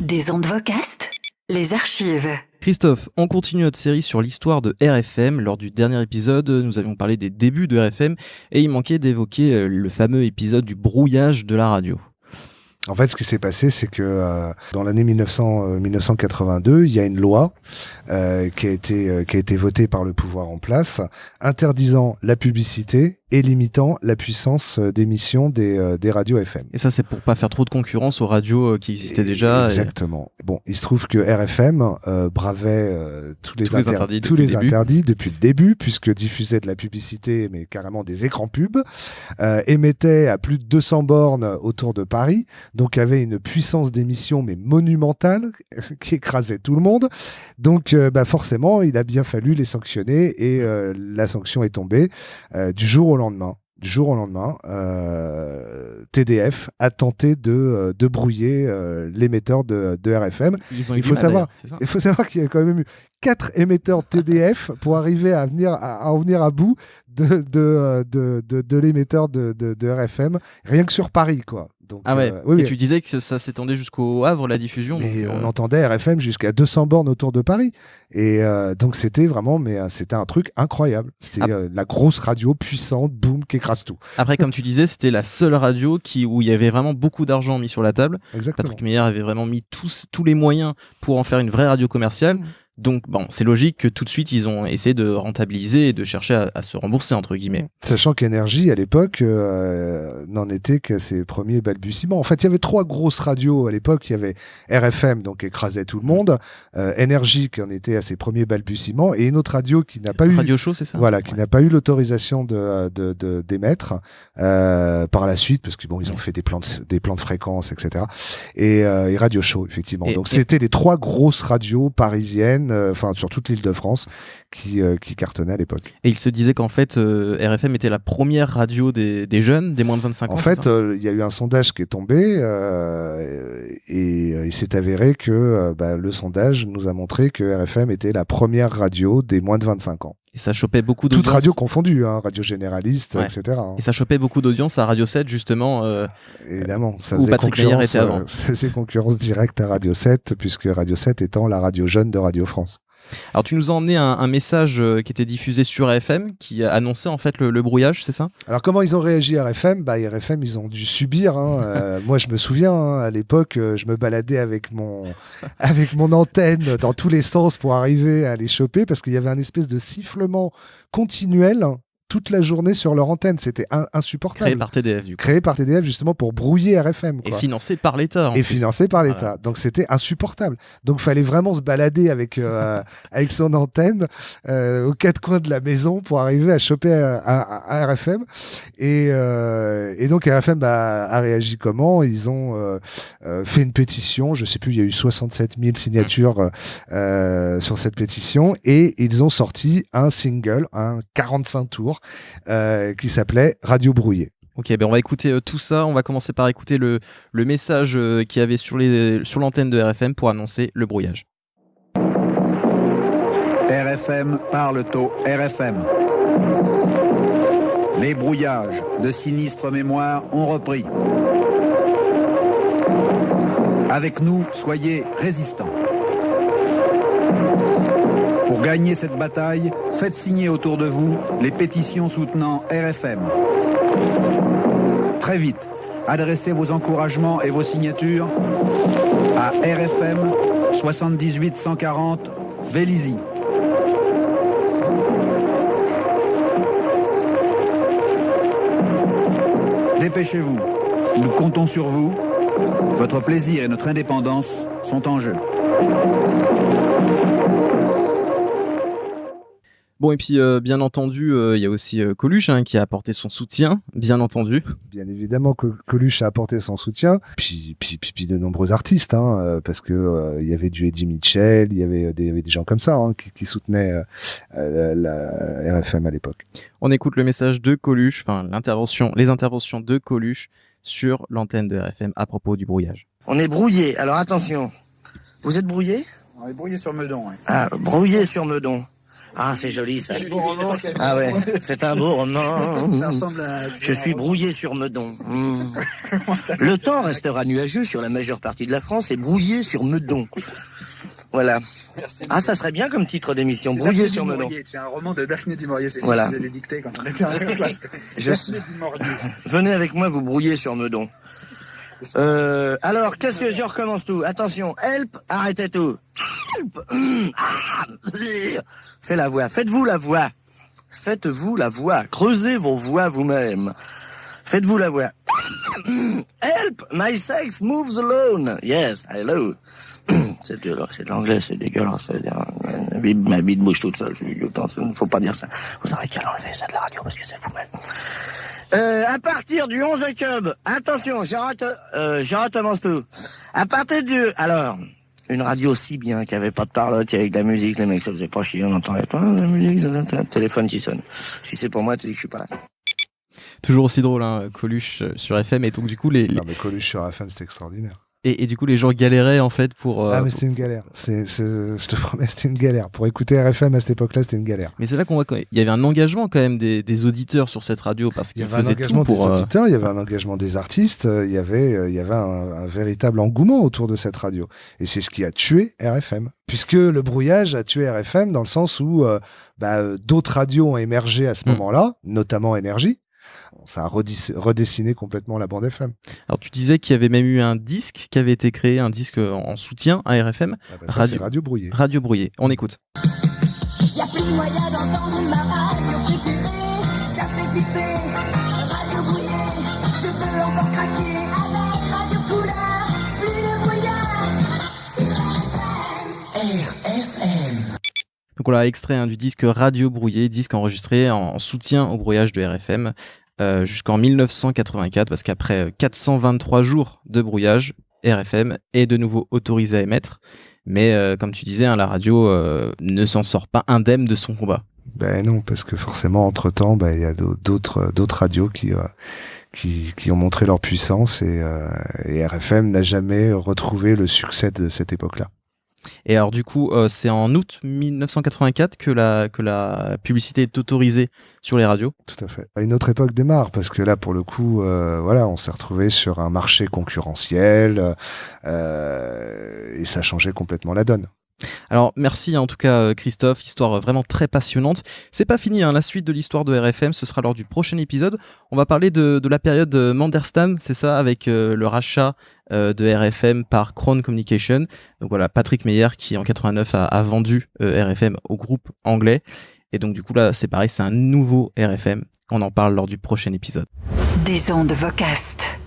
Des ondes vocastes, les archives. Christophe, on continue notre série sur l'histoire de RFM. Lors du dernier épisode, nous avions parlé des débuts de RFM et il manquait d'évoquer le fameux épisode du brouillage de la radio. En fait, ce qui s'est passé, c'est que dans l'année 1982, il y a une loi qui a été votée par le pouvoir en place, interdisant la publicité et limitant la puissance d'émission des radios FM. Et ça, c'est pour pas faire trop de concurrence aux radios qui existaient déjà. Exactement. Bon, il se trouve que RFM bravait tous les interdits depuis le début, puisque diffusait de la publicité, mais carrément des écrans pubs, émettait à plus de 200 bornes autour de Paris, donc avait une puissance d'émission mais monumentale qui écrasait tout le monde. Donc forcément, il a bien fallu les sanctionner et la sanction est tombée du jour au lendemain. TDF a tenté de brouiller l'émetteur de RFM. Il faut savoir qu'il y a quand même eu 4 émetteurs TDF pour arriver à en venir à bout de l'émetteur de RFM, rien que sur Paris, quoi. Donc, et tu disais que ça s'étendait jusqu'au Havre, la diffusion. Mais on entendait RFM jusqu'à 200 bornes autour de Paris. Et donc c'était un truc incroyable. C'était la grosse radio puissante, boum, qui écrase tout. Après, comme tu disais, c'était la seule radio où il y avait vraiment beaucoup d'argent mis sur la table. Exactement. Patrick Meyer avait vraiment mis tous les moyens pour en faire une vraie radio commerciale. Donc c'est logique que tout de suite ils ont essayé de rentabiliser et de chercher à se rembourser entre guillemets. Sachant qu'Énergie à l'époque n'en était qu'à ses premiers balbutiements. En fait, il y avait 3 grosses radios à l'époque. Il y avait RFM, donc écrasait tout le monde, Énergie qui en était à ses premiers balbutiements, et une autre radio qui n'a pas eu Radio Show, c'est ça. Voilà, qui n'a pas eu l'autorisation d'émettre par la suite, parce que ils ont fait des plans de fréquences, etc. Et Radio Show, effectivement. Donc c'était les 3 grosses radios parisiennes, sur toute l'Île-de-France, qui cartonnaient à l'époque. Et il se disait qu'en fait, RFM était la première radio des jeunes, des moins de 25 ans. En fait, il y a eu un sondage qui est tombé et il s'est avéré que le sondage nous a montré que RFM était la première radio des moins de 25 ans. Et ça chopait beaucoup d'audience. Toutes radios confondues, radio généraliste, etc. Et ça chopait beaucoup d'audience à Radio 7, justement. Évidemment, ça où Patrick Meyer était avant. Ça faisait concurrence directe à Radio 7, puisque Radio 7 étant la radio jeune de Radio France. Alors tu nous as emmené un message qui était diffusé sur RFM, qui annonçait en fait le brouillage, c'est ça ? Alors comment ils ont réagi à RFM ? RFM, ils ont dû subir. Moi, je me souviens, à l'époque, je me baladais avec mon antenne dans tous les sens pour arriver à les choper, parce qu'il y avait un espèce de sifflement continuel toute la journée sur leur antenne. C'était insupportable. Créé par TDF, du coup. Créé par TDF, justement, pour brouiller RFM. Et financé par l'État. Voilà. Donc, c'était insupportable. Donc, il fallait vraiment se balader avec son antenne aux 4 coins de la maison pour arriver à choper un RFM. Et donc, RFM a réagi comment ? Ils ont fait une pétition. Je ne sais plus, il y a eu 67 000 signatures sur cette pétition. Et ils ont sorti un single, un 45 tours, qui s'appelait Radio Brouillé. Ok, on va écouter tout ça. On va commencer par écouter le message qu'il y avait sur l'antenne de RFM pour annoncer le brouillage. RFM parle au RFM. Les brouillages de sinistres mémoires ont repris. Avec nous, soyez résistants. Pour gagner cette bataille, faites signer autour de vous les pétitions soutenant RFM. Très vite, adressez vos encouragements et vos signatures à RFM 78 140 Vélizy. Dépêchez-vous, nous comptons sur vous. Votre plaisir et notre indépendance sont en jeu. Bon, et puis bien entendu, il y a aussi Coluche qui a apporté son soutien, bien entendu. Bien évidemment que Coluche a apporté son soutien, puis de nombreux artistes, parce que il y avait du Eddie Mitchell, il y avait des gens comme ça qui soutenaient la RFM à l'époque. On écoute le message de Coluche, les interventions de Coluche sur l'antenne de RFM à propos du brouillage. On est brouillé, alors attention. Vous êtes brouillé ? On est brouillé sur Meudon. Oui. Ah, brouillé sur Meudon. Ah, c'est joli ça. Ah ouais, c'est un beau roman. Ça ressemble à... Je suis brouillé sur Meudon. Le temps restera nuageux sur la majeure partie de la France et brouillé sur Meudon. Voilà. Ah, ça serait bien comme titre d'émission, Brouillé sur Meudon. C'est un roman de Daphné du Maurier, c'est Voilà. ce que j'ai dicté quand on était en classe. Daphné du Maurier. Venez avec moi vous brouiller sur Meudon. Alors, qu'est-ce que je recommence tout? Attention, help, arrêtez tout. Help. Faites la voix, faites-vous la voix. Faites-vous la voix, creusez vos voix vous-même. Faites-vous la voix. Help, my sex moves alone. Yes, hello. C'est de l'anglais, c'est dégueulasse. Ma bite bouge toute seule, c'est dégueulasse. Il ne faut pas dire ça. Vous aurez qu'à l'enlever ça de la radio parce que ça vous met. À partir du 11 octobre, attention, j'arrête tout. À partir du... Alors, une radio si bien qu'il n'y avait pas de parlotte avec de la musique, les mecs ça faisait pas chier, on entendait pas la musique, un téléphone qui sonne. Si c'est pour moi, tu dis que je suis pas là. Toujours aussi drôle, hein, Coluche sur FM. Et donc, du coup, les... Non, mais Coluche sur FM, c'était extraordinaire. Et du coup, les gens galéraient en fait pour. Ah, mais c'était une galère. Je te promets, c'était une galère. Pour écouter RFM à cette époque-là, c'était une galère. Mais c'est là qu'on voit qu'il y avait un engagement quand même des auditeurs sur cette radio parce Il y qu'ils avait un faisaient engagement tout pour. des auditeurs, il y avait un engagement des artistes, il y avait un véritable engouement autour de cette radio. Et c'est ce qui a tué RFM. Puisque le brouillage a tué RFM dans le sens où d'autres radios ont émergé à ce moment-là, notamment Énergie. Ça a redessiné complètement la bande FM. Alors tu disais qu'il y avait même eu un disque qui avait été créé, un disque en soutien à RFM. C'est Radio Brouillé. Radio Brouillé. On écoute. Y a plus moyen d'entendre ma radio préférée, ça fait flipper. Radio Brouillé, je peux encore craquer avec Radio Couleur, plus de brouillard sur RFM. Donc on l'a extrait du disque Radio Brouillé, disque enregistré en soutien au brouillage de RFM jusqu'en 1984, parce qu'après 423 jours de brouillage, RFM est de nouveau autorisé à émettre. Mais comme tu disais, la radio ne s'en sort pas indemne de son combat. Ben non, parce que forcément, entre-temps, il y a d'autres radios qui ont montré leur puissance et RFM n'a jamais retrouvé le succès de cette époque-là. Et alors du coup, c'est en août 1984 que la publicité est autorisée sur les radios. Tout à fait. Une autre époque démarre parce que là, pour le coup, on s'est retrouvé sur un marché concurrentiel et ça changeait complètement la donne. Alors merci en tout cas Christophe, histoire vraiment très passionnante. C'est pas fini, la suite de l'histoire de RFM, ce sera lors du prochain épisode. On va parler de la période Manderstam, c'est ça, avec le rachat de RFM par Crown Communication. Donc voilà, Patrick Meyer qui en 89 a vendu RFM au groupe anglais. Et donc du coup là c'est pareil, c'est un nouveau RFM. On en parle lors du prochain épisode. Des ondes Vocast.